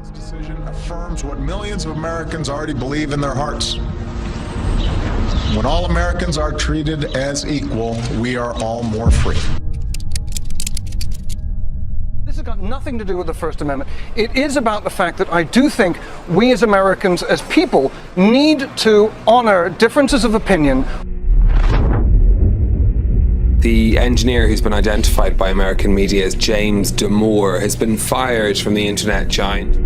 This decision affirms what millions of Americans already believe in their hearts. When all Americans are treated as equal, we are all more free. This has got nothing to do with the First Amendment. It is about the fact that I do think we as Americans, as people, need to honor differences of opinion. The engineer who's been identified by American media as James Damore has been fired from the internet giant.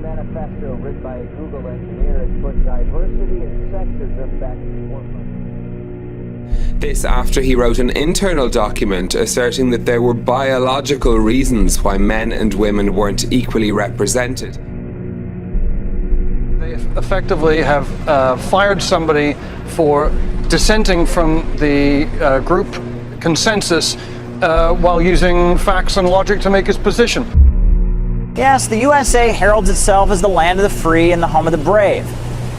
Manifesto written by a Google engineer has put diversity and sexism back in the forefront. This after he wrote an internal document asserting that there were biological reasons why men and women weren't equally represented. They effectively have fired somebody for dissenting from the group consensus while using facts and logic to make his position. Yes, the USA heralds itself as the land of the free and the home of the brave.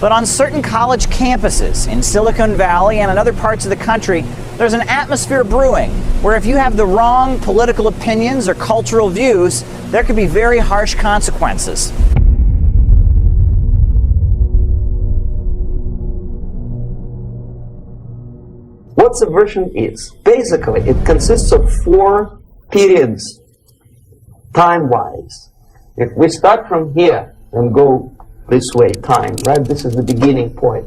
But on certain college campuses in Silicon Valley and in other parts of the country, there's an atmosphere brewing where if you have the wrong political opinions or cultural views, there could be very harsh consequences. What subversion is? Basically, it consists of 4 periods, time-wise. If we start from here and go this way, time, right? This is the beginning point.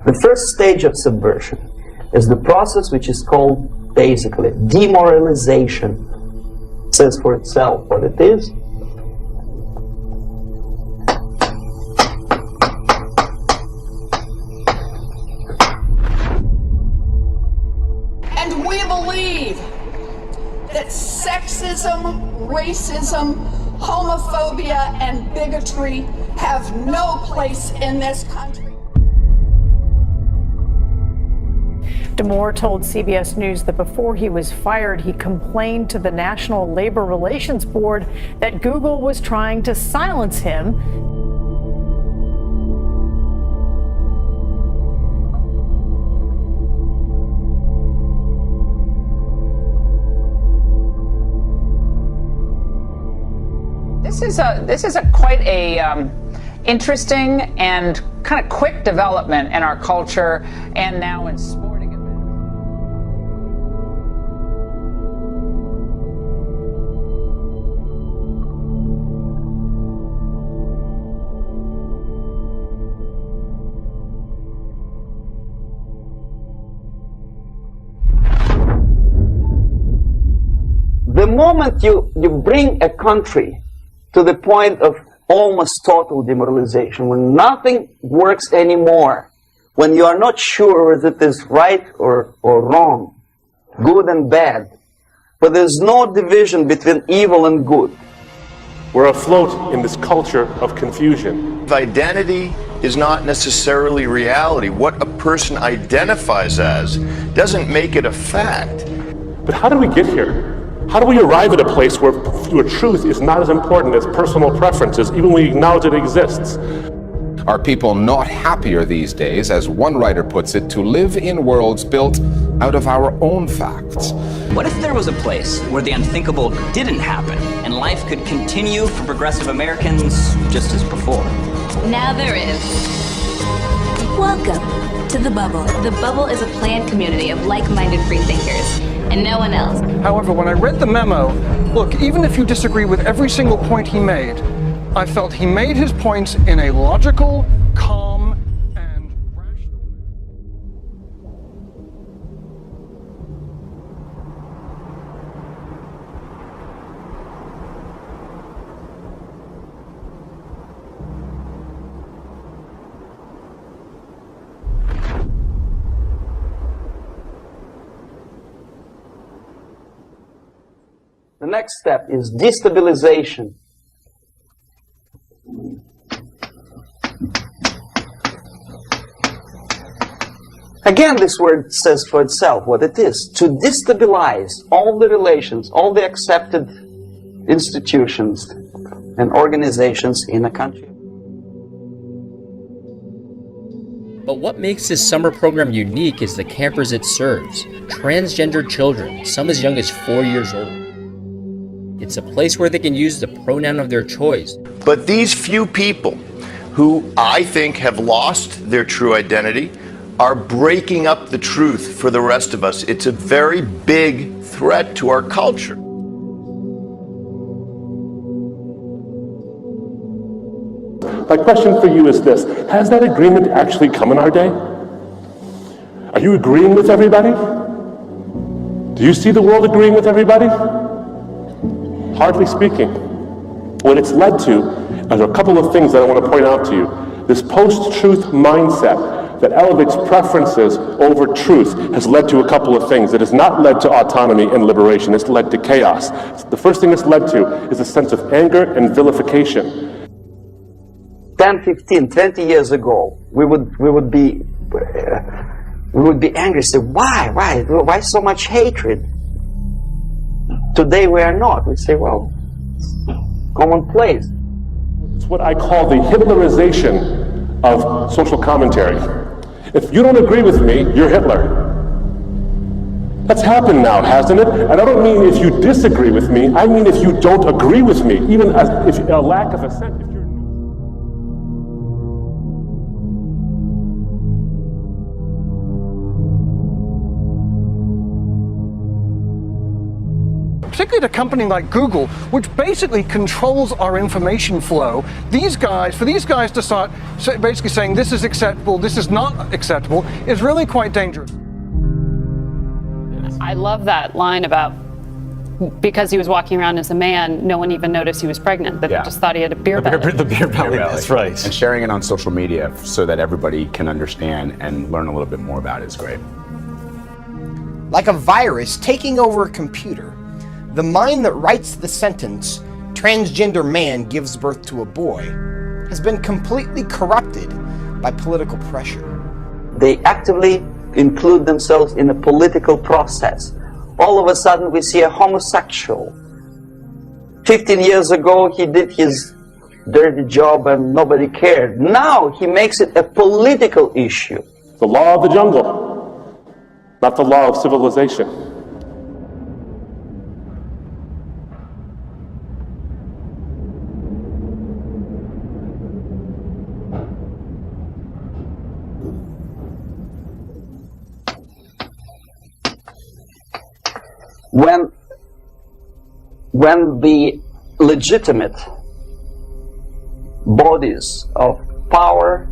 The first stage of subversion is the process which is called, basically, demoralization. It says for itself what it is. And we believe that sexism, racism, homophobia, and bigotry have no place in this country. Damore told CBS News that before he was fired, he complained to the National Labor Relations Board that Google was trying to silence him. This is quite a interesting and kind of quick development in our culture and now in sporting events. The moment you bring a country to the point of almost total demoralization, when nothing works anymore, when you are not sure whether it is right or wrong, good and bad, but there's no division between evil and good. We're afloat in this culture of confusion. Identity is not necessarily reality. What a person identifies as doesn't make it a fact. But how do we get here? How do we arrive at a place where truth is not as important as personal preferences, even when we acknowledge it exists? Are people not happier these days, as one writer puts it, to live in worlds built out of our own facts? What if there was a place where the unthinkable didn't happen and life could continue for progressive Americans just as before? Now there is. Welcome to The Bubble. The Bubble is a planned community of like-minded freethinkers, and no one else. However, when I read the memo, look, even if you disagree with every single point he made, I felt he made his points in a logical, calm, and rational. The next step is destabilization. Again, this word says for itself what it is. To destabilize all the relations, all the accepted institutions and organizations in a country. But what makes this summer program unique is the campers it serves. Transgender children, some as young as 4 years old. It's a place where they can use the pronoun of their choice. But these few people who I think have lost their true identity are breaking up the truth for the rest of us. It's a very big threat to our culture. My question for you is this: has that agreement actually come in our day? Are you agreeing with everybody? Do you see the world agreeing with everybody? Hardly speaking. What it's led to are a couple of things that I want to point out to you. This post-truth mindset that elevates preferences over truth has led to a couple of things. It has not led to autonomy and liberation. It's led to chaos. The first thing it's led to is a sense of anger and vilification. 10, 15, 20 years ago, we would be angry, say, why so much hatred? Today we are not. We say, well, commonplace. It's what I call the Hitlerization of social commentary. If you don't agree with me, you're Hitler. That's happened now, hasn't it? And I don't mean if you disagree with me, I mean if you don't agree with me, even if a lack of assent. Particularly at a company like Google, which basically controls our information flow. For these guys to start basically saying this is acceptable, this is not acceptable, is really quite dangerous. I love that line about because he was walking around as a man, no one even noticed he was pregnant. They just thought he had a beer belly. The beer belly, that's right. And sharing it on social media so that everybody can understand and learn a little bit more about it is great. Like a virus taking over a computer, the mind that writes the sentence, transgender man gives birth to a boy, has been completely corrupted by political pressure. They actively include themselves in a political process. All of a sudden we see a homosexual. 15 years ago he did his dirty job and nobody cared. Now he makes it a political issue. The law of the jungle, not the law of civilization. When the legitimate bodies of power,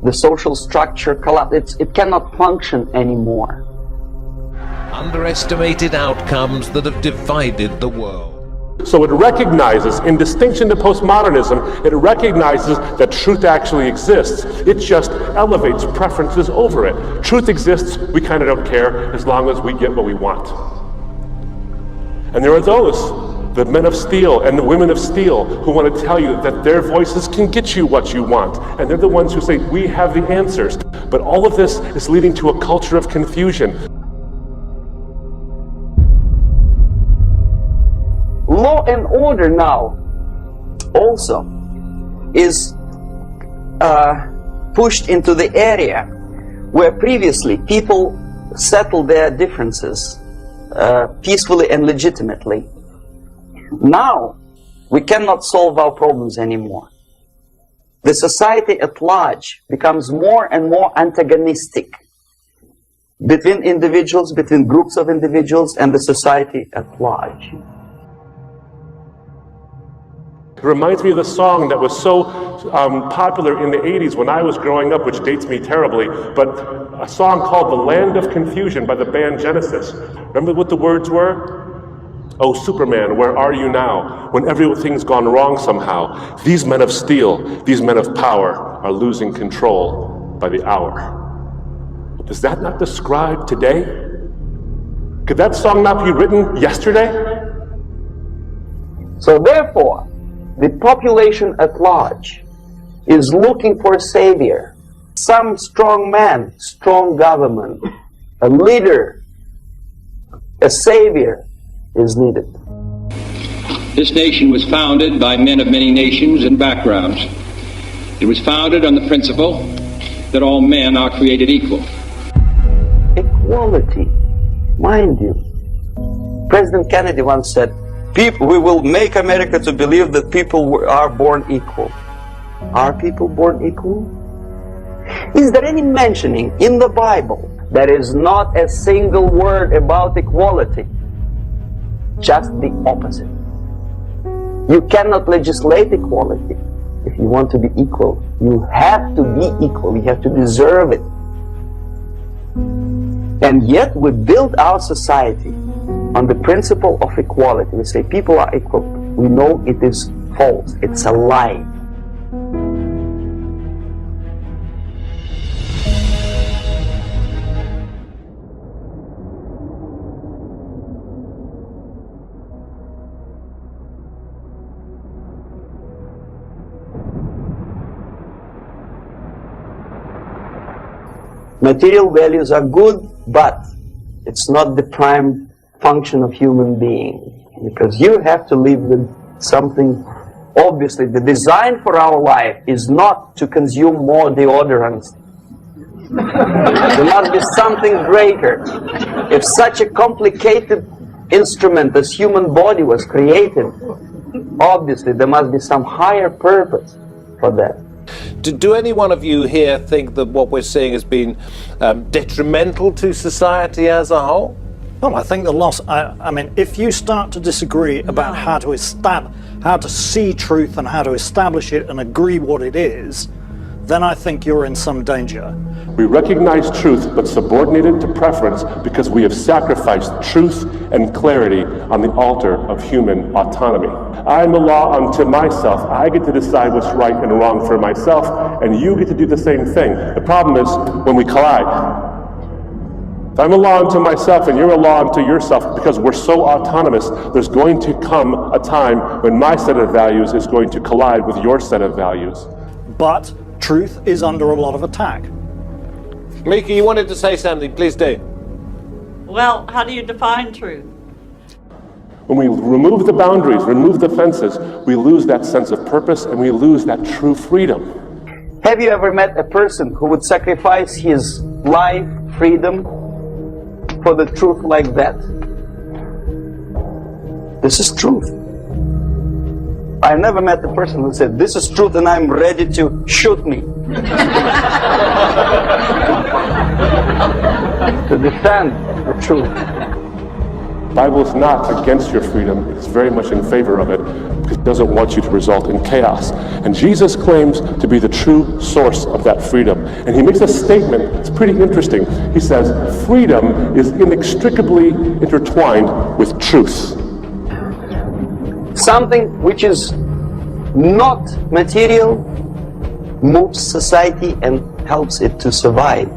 the social structure collapse, it cannot function anymore. Underestimated outcomes that have divided the world. So it recognizes, in distinction to postmodernism, it recognizes that truth actually exists. It just elevates preferences over it. Truth exists, we kind of don't care as long as we get what we want. And there are those, the men of steel and the women of steel, who want to tell you that their voices can get you what you want. And they're the ones who say, we have the answers. But all of this is leading to a culture of confusion. Law and order now also is pushed into the area where previously people settled their differences peacefully and legitimately. Now we cannot solve our problems anymore. The society at large becomes more and more antagonistic between individuals, between groups of individuals, and the society at large. It reminds me of the song that was so popular in the 80s when I was growing up, which dates me terribly, but a song called The Land of Confusion by the band Genesis. Remember what the words were? Oh, Superman, where are you now? When everything's gone wrong somehow. These men of steel, these men of power are losing control by the hour. Does that not describe today? Could that song not be written yesterday? So therefore, the population at large is looking for a savior. Some strong man, strong government, a leader, a savior is needed. This nation was founded by men of many nations and backgrounds. It was founded on the principle that all men are created equal. Equality, mind you. President Kennedy once said, we will make America to believe that people are born equal. Are people born equal? Is there any mentioning in the Bible that is not a single word about equality? Just the opposite. You cannot legislate equality. If you want to be equal, you have to be equal. You have to deserve it. And yet we build our society on the principle of equality. We say people are equal. We know it is false. It's a lie. Material values are good, but it's not the prime function of human being, because you have to live with something. Obviously, the design for our life is not to consume more deodorants. There must be something greater. If such a complicated instrument as human body was created, obviously there must be some higher purpose for that. Do any one of you here think that what we're seeing has been detrimental to society as a whole? Well, I think the loss, I mean, if you start to disagree about how to see truth and how to establish it and agree what it is, then I think you're in some danger. We recognize truth but subordinate it to preference because we have sacrificed truth and clarity on the altar of human autonomy. I am a law unto myself. I get to decide what's right and wrong for myself, and you get to do the same thing. The problem is when we collide. If I'm a law unto myself and you're a law unto yourself, because we're so autonomous, there's going to come a time when my set of values is going to collide with your set of values. But truth is under a lot of attack. Mika, you wanted to say something, please do. Well, how do you define truth? When we remove the boundaries, remove the fences, we lose that sense of purpose and we lose that true freedom. Have you ever met a person who would sacrifice his life, freedom, for the truth like that? This is truth. I never met a person who said, this is truth and I'm ready to shoot me. To defend the truth. The Bible is not against your freedom. It's very much in favor of it because it doesn't want you to result in chaos. And Jesus claims to be the true source of that freedom. And he makes a statement that's pretty interesting. He says, freedom is inextricably intertwined with truth. Something which is not material moves society and helps it to survive.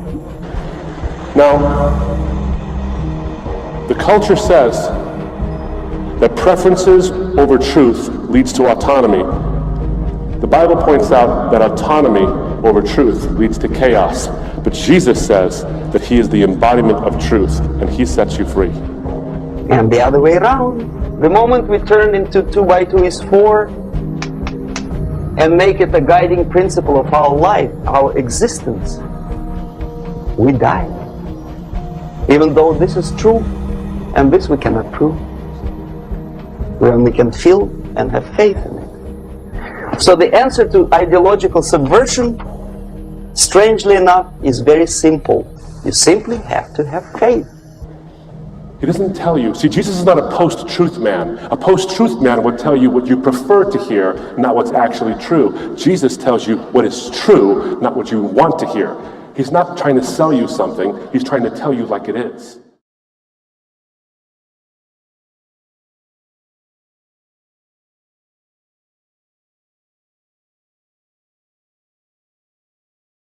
Now, the culture says that preferences over truth leads to autonomy. The Bible points out that autonomy over truth leads to chaos. But Jesus says that he is the embodiment of truth and he sets you free. And the other way around. The moment we turn into 2 by 2 is 4 and make it a guiding principle of our life, our existence, we die. Even though this is true, and this we cannot prove. We only can feel and have faith in it. So the answer to ideological subversion, strangely enough, is very simple. You simply have to have faith. He doesn't tell you. See, Jesus is not a post-truth man. A post-truth man would tell you what you prefer to hear, not what's actually true. Jesus tells you what is true, not what you want to hear. He's not trying to sell you something. He's trying to tell you like it is.